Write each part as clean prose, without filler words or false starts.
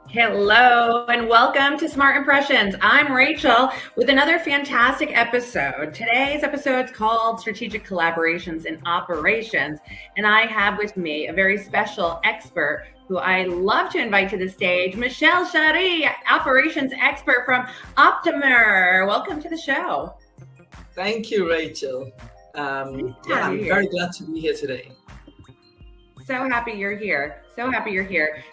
Hello and welcome to Smart Impressions. I'm Rachel with another fantastic episode. Today's episode is called Strategic Collaborations in Operations, and I have with me a very special expert who I love to invite to the stage, Michelle-Cheri, operations expert from Optimer. Welcome to the show. Thank you, Rachel. I'm very glad to be here today. So happy you're here.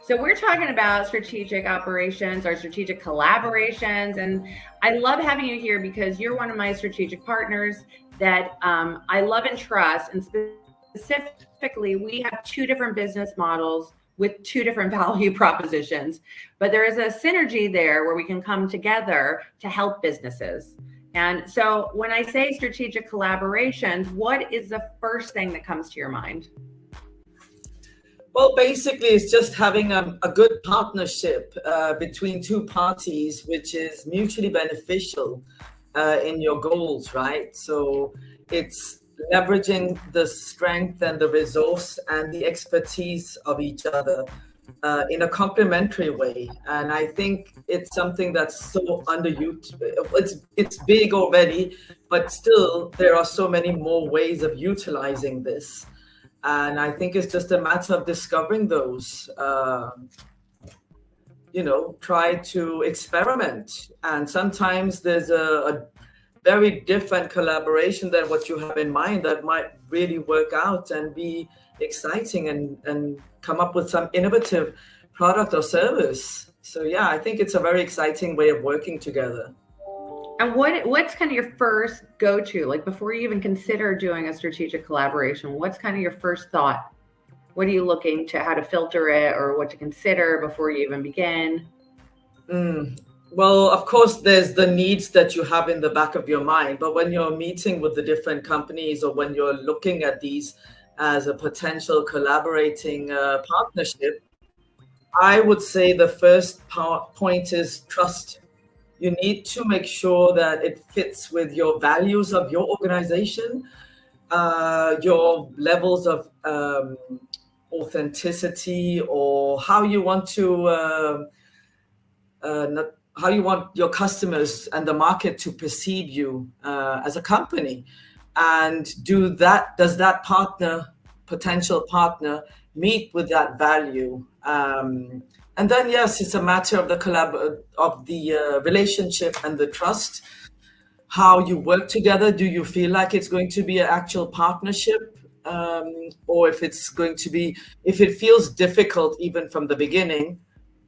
So we're talking about strategic operations or strategic collaborations. And I love having you here because you're one of my strategic partners that I love and trust. And specifically, we have two different business models with two different value propositions. But there is a synergy there where we can come together to help businesses. And so when I say strategic collaborations, what is the first thing that comes to your mind? Well, basically, it's just having a good partnership between two parties, which is mutually beneficial in your goals, right? So it's leveraging the strength and the resource and the expertise of each other in a complementary way. And I think it's something that's so underused. It's big already, but still there are so many more ways of utilizing this. And I think it's just a matter of discovering those, try to experiment. And sometimes there's a very different collaboration than what you have in mind that might really work out and be exciting and come up with some innovative product or service. So yeah, I think it's a very exciting way of working together. And what's kind of your first go-to, like before you even consider doing a strategic collaboration, what's kind of your first thought? What are you looking to, how to filter it or what to consider before you even begin? Well, of course, there's the needs that you have in the back of your mind. But when you're meeting with the different companies or when you're looking at these as a potential collaborating partnership, I would say the first point is trust. You need to make sure that it fits with your values of your organization, your levels of authenticity, or how you want to, how you want your customers and the market to perceive you as a company. And does that potential partner, meet with that value? And then, yes, it's a matter of the relationship and the trust, how you work together. Do you feel like it's going to be an actual partnership? Or if it feels difficult even from the beginning,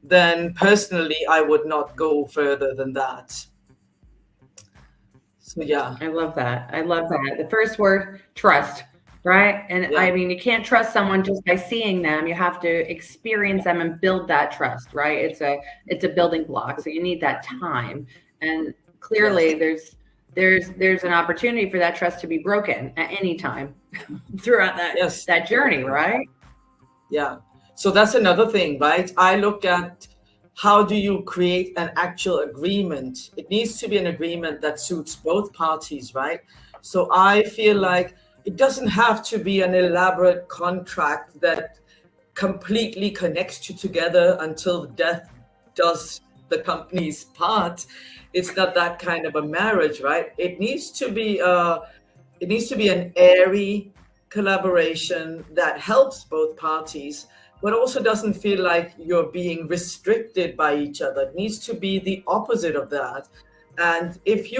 then personally, I would not go further than that. So, yeah. I love that. The first word, trust. Right. And yeah. I mean, you can't trust someone just by seeing them. You have to experience them and build that trust. Right. It's a building block. So you need that time. And clearly there's an opportunity for that trust to be broken at any time throughout that journey. Right. Yeah. So that's another thing, right? I look at how do you create an actual agreement? It needs to be an agreement that suits both parties. Right. So I feel like it doesn't have to be an elaborate contract that completely connects you together until death does the company's part. It's not that kind of a marriage, right? It needs to be an airy collaboration that helps both parties, but also doesn't feel like you're being restricted by each other. It needs to be the opposite of that. And if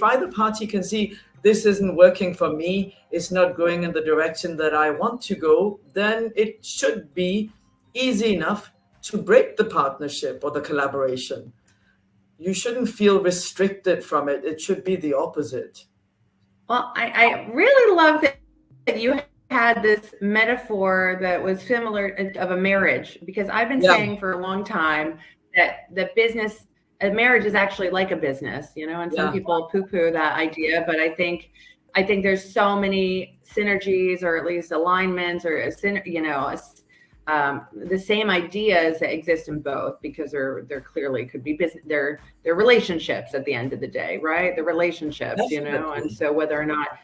either party can see, this isn't working for me, it's not going in the direction that I want to go, then it should be easy enough to break the partnership or the collaboration. You shouldn't feel restricted from it. It should be the opposite. Well, I really love that you had this metaphor that was similar of a marriage, because I've been saying for a long time that a marriage is actually like a business, and some people poo-poo that idea, but I think there's so many synergies, or at least alignments, or the same ideas that exist in both, because there clearly could be business, they're relationships at the end of the day, right? The relationships, and so whether or not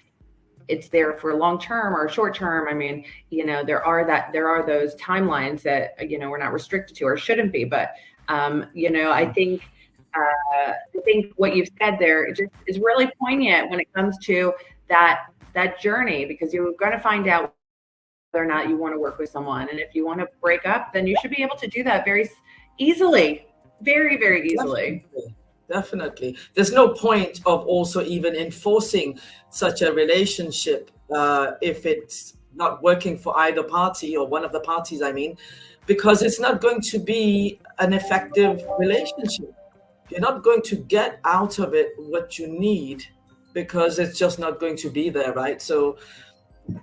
it's there for long term or short term. I mean, there are those timelines that we're not restricted to or shouldn't be. But I think what you've said there just is really poignant when it comes to that journey, because you're going to find out whether or not you want to work with someone, and if you want to break up, then you should be able to do that very easily, very easily. Definitely. There's no point of also even enforcing such a relationship if it's not working for either party, or one of the parties, I mean, because it's not going to be an effective relationship. You're not going to get out of it what you need, because it's just not going to be there, right? So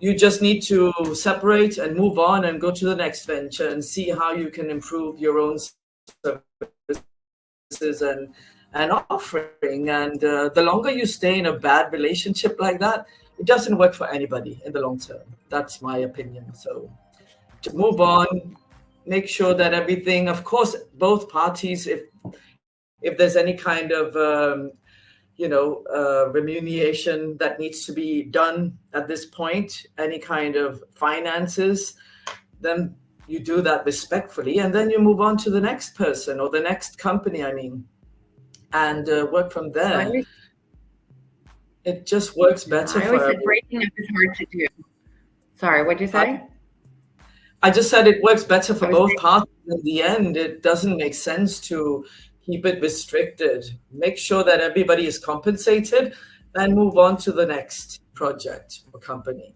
you just need to separate and move on and go to the next venture and see how you can improve your own services and offering. And the longer you stay in a bad relationship like that, it doesn't work for anybody in the long term. That's my opinion. So to move on, make sure that everything, of course, both parties, if there's any kind of remuneration that needs to be done at this point, any kind of finances, then you do that respectfully, and then you move on to the next person or the next company, I mean, and work from there. It just works better I for always said everyone. breaking up is hard to do. Sorry, what'd you say? I just said it works better for both parties. In the end, it doesn't make sense to keep it restricted. Make sure that everybody is compensated and move on to the next project or company.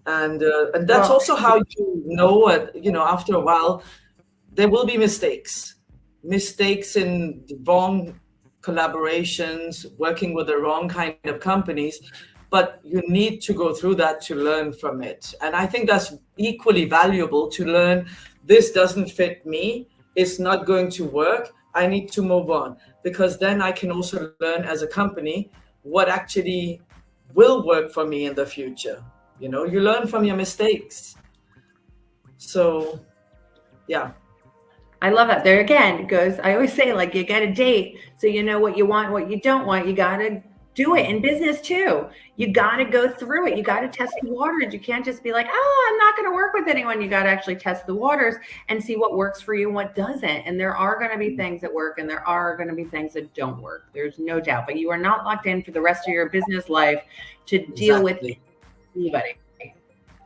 And that's also how you know it, after a while, there will be mistakes in wrong collaborations, working with the wrong kind of companies, but you need to go through that to learn from it. And I think that's equally valuable, to learn, this doesn't fit me, it's not going to work, I need to move on, because then I can also learn as a company what actually will work for me in the future. You learn from your mistakes. So, yeah. I love that. There again, it goes, I always say, like, you get a date, so you know what you want, what you don't want. You got to do it in business too. You got to go through it. You got to test the waters. You can't just be like, oh, I'm not going to work with anyone. You got to actually test the waters and see what works for you and what doesn't. And there are going to be things that work and there are going to be things that don't work. There's no doubt. But you are not locked in for the rest of your business life to deal with anybody.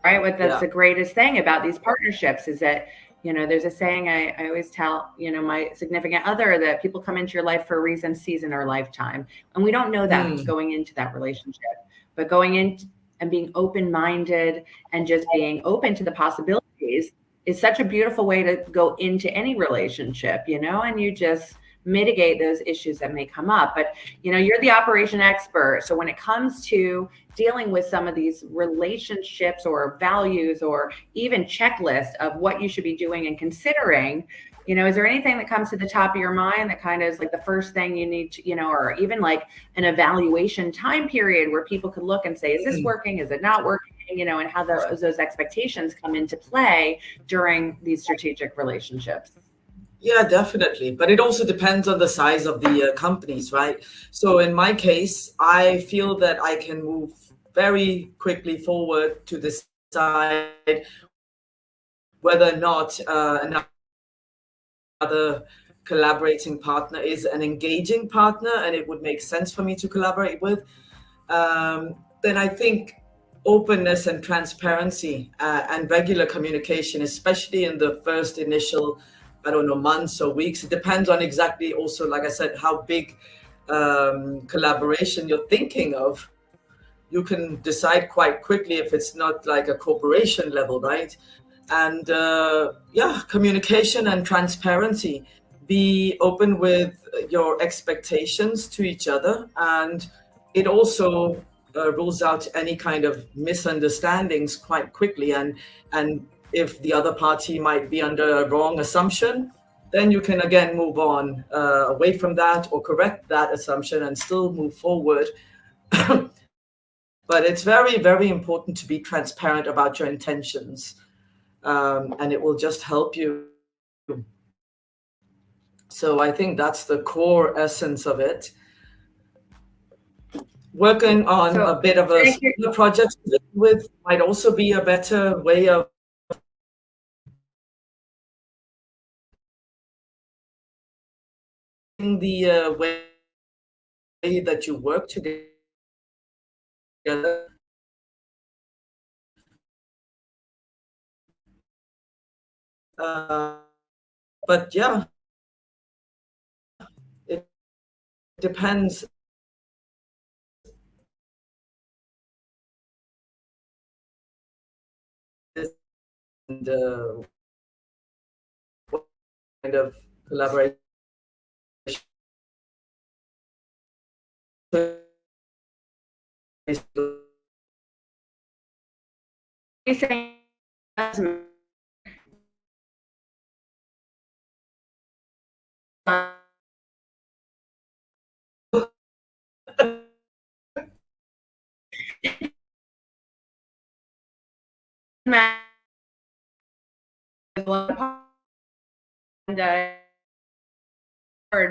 Right? That's the greatest thing about these partnerships is that, there's a saying I always tell, my significant other, that people come into your life for a reason, season, or lifetime. And we don't know that going into that relationship. But going in and being open-minded and just being open to the possibilities is such a beautiful way to go into any relationship, and you just mitigate those issues that may come up. But, you're the operation expert. So when it comes to dealing with some of these relationships or values or even checklist of what you should be doing and considering, is there anything that comes to the top of your mind that kind of is like the first thing you need to, or even like an evaluation time period where people could look and say, is this working? Is it not working? And how those expectations come into play during these strategic relationships. Yeah, definitely. But it also depends on the size of the companies, right? So in my case, I feel that I can move very quickly forward to decide whether or not another collaborating partner is an engaging partner and it would make sense for me to collaborate with. Then I think openness and transparency and regular communication, especially in the first initial, months or weeks. It depends on exactly also, like I said, how big collaboration you're thinking of. You can decide quite quickly if it's not like a corporation level, right? And communication and transparency. Be open with your expectations to each other. And it also rules out any kind of misunderstandings quite quickly. And if the other party might be under a wrong assumption, then you can again move on away from that or correct that assumption and still move forward. But it's very, very important to be transparent about your intentions, and it will just help you. So I think that's the core essence of it. Working on So a bit of a thank you. smaller project with might also be a better way of the way that you work together. But yeah, it depends. And what kind of collaboration You saying doesn't matter, and,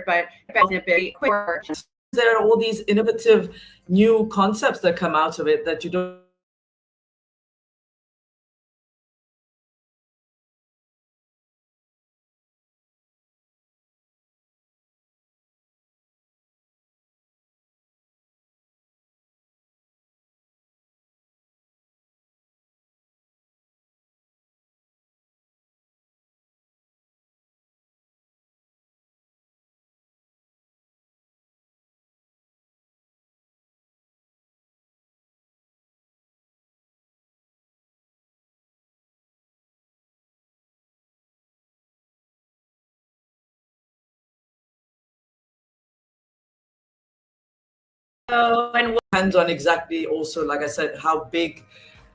but there are all these innovative new concepts that come out of it that you don't. and Depends on exactly also, like I said, how big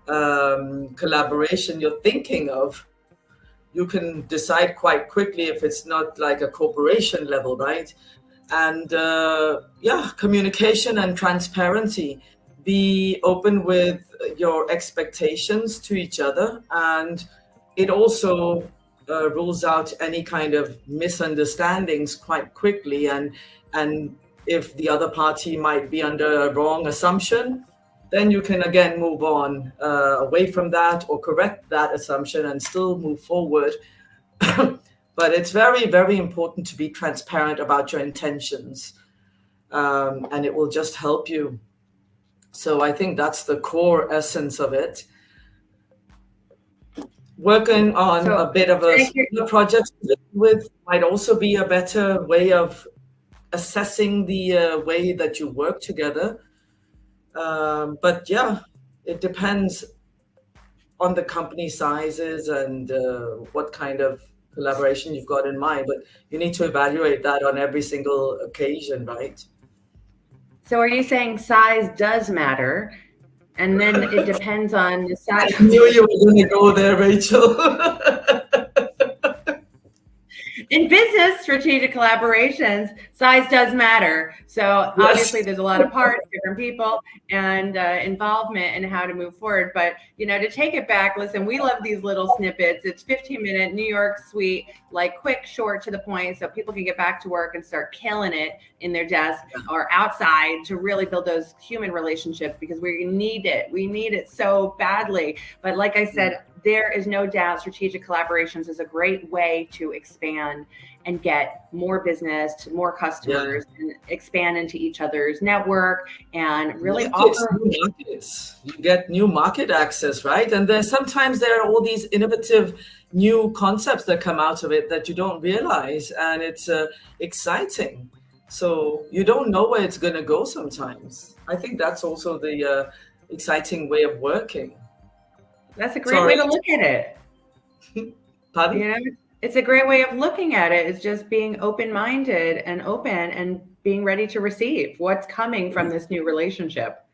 collaboration you're thinking of. You can decide quite quickly if it's not like a corporation level, right? And yeah, communication and transparency. Be open with your expectations to each other, and it also rules out any kind of misunderstandings quite quickly. And if the other party might be under a wrong assumption, then you can again move on away from that or correct that assumption and still move forward. But it's very, very important to be transparent about your intentions, and it will just help you. So I think that's the core essence of it. Working on a bit of a smaller project with might also be a better way of assessing the way that you work together. But yeah, it depends on the company sizes and what kind of collaboration you've got in mind. But you need to evaluate that on every single occasion, right? So are you saying size does matter? And then it depends on the size. I knew you were going to go there, Rachel. In business, strategic collaborations, size does matter. So Yes. obviously there's a lot of parts, different people, and involvement in how to move forward. But, you know, to take it back, listen, we love these little snippets. It's 15-minute New York sweet, like quick, short, to the point, so people can get back to work and start killing it in their desk or outside to really build those human relationships, because we need it. We need it so badly. But like I said, there is no doubt strategic collaborations is a great way to expand and get more business to more customers and expand into each other's network and really offer new markets. You get new market access, right? And sometimes there are all these innovative new concepts that come out of it that you don't realize, and it's exciting. So you don't know where it's going to go sometimes. I think that's also the exciting way of working. That's a great way to look at it. Pardon? You know, it's a great way of looking at it. It's just being open-minded and open and being ready to receive what's coming from this new relationship.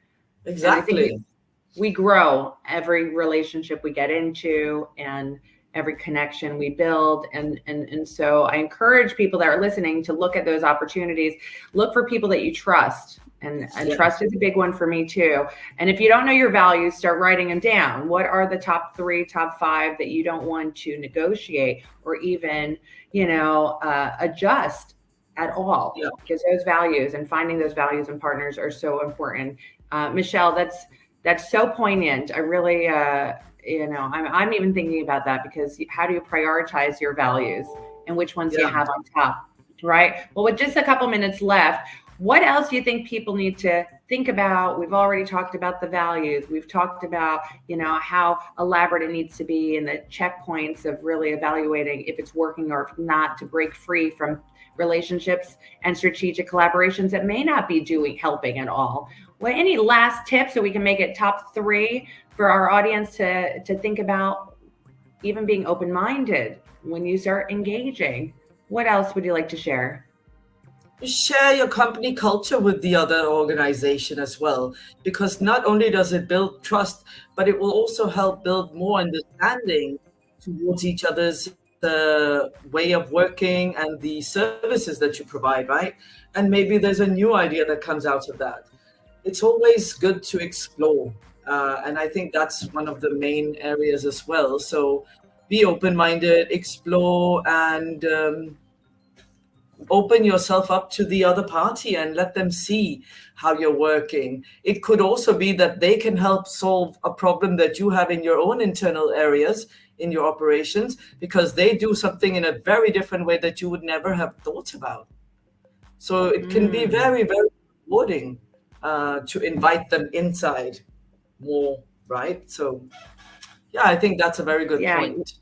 Exactly. We grow every relationship we get into and every connection we build. And so I encourage people that are listening to look at those opportunities. Look for people that you trust. And trust is a big one for me too. And if you don't know your values, start writing them down. What are the top 3, top 5 that you don't want to negotiate or even, you know, adjust at all, Yeah. because those values and finding those values and partners are so important. Michelle, that's so poignant. I really, I'm even thinking about that, because how do you prioritize your values and which ones you Yeah. have on top, right? Well, with just a couple minutes left, what else do you think people need to think about? We've already talked about the values. We've talked about, how elaborate it needs to be, and the checkpoints of really evaluating if it's working or if not, to break free from relationships and strategic collaborations that may not be helping at all. Well, any last tips so we can make it top 3 for our audience to think about, even being open-minded when you start engaging? What else would you like to share? Share your company culture with the other organization as well, because not only does it build trust, but it will also help build more understanding towards each other's way of working and the services that you provide, right? And maybe there's a new idea that comes out of that. It's always good to explore, and I think that's one of the main areas as well. So be open-minded, explore, and open yourself up to the other party and let them see how you're working. It could also be that they can help solve a problem that you have in your own internal areas in your operations, because they do something in a very different way that you would never have thought about. So it can be very, very rewarding to invite them inside more, right? So yeah, I think that's a very good Yeah, point.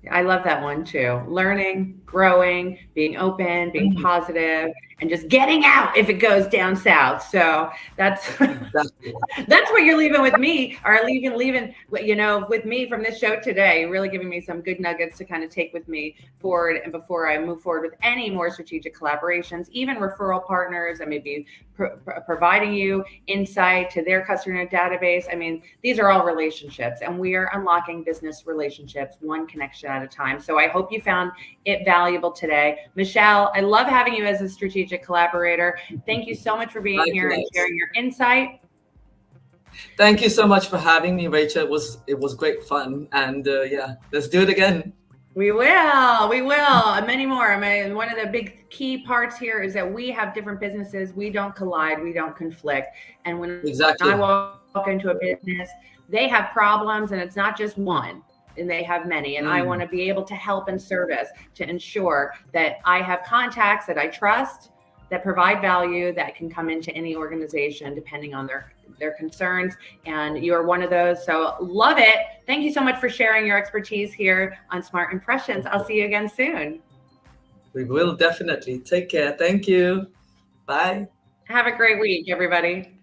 I love that one too. Learning, growing, being open, being Mm, positive, and just getting out if it goes down south. So that's exactly. that's what you're leaving with me, or leaving, with me from this show today. You're really giving me some good nuggets to kind of take with me forward, and before I move forward with any more strategic collaborations, even referral partners, and maybe providing you insight to their customer database. I mean, these are all relationships, and we are unlocking business relationships one connection at a time. So I hope you found it valuable today. Michelle, I love having you as a strategic collaborator. Thank you so much for being here and Likewise. sharing your insight. Thank you so much for having me, Rachel. It was great fun, and yeah, let's do it again. We will, and many more. I mean, one of the big key parts here is that we have different businesses. We don't collide, we don't conflict. And when I Exactly. walk into a business, they have problems, and it's not just one, and they have many. And I want Mm, to be able to help and service to ensure that I have contacts that I trust, that provide value, that can come into any organization depending on their concerns. And you're one of those. So love it. Thank you so much for sharing your expertise here on Smart Impressions. I'll see you again soon. we will definitely. Take care. Thank you. Bye. Have a great week, everybody.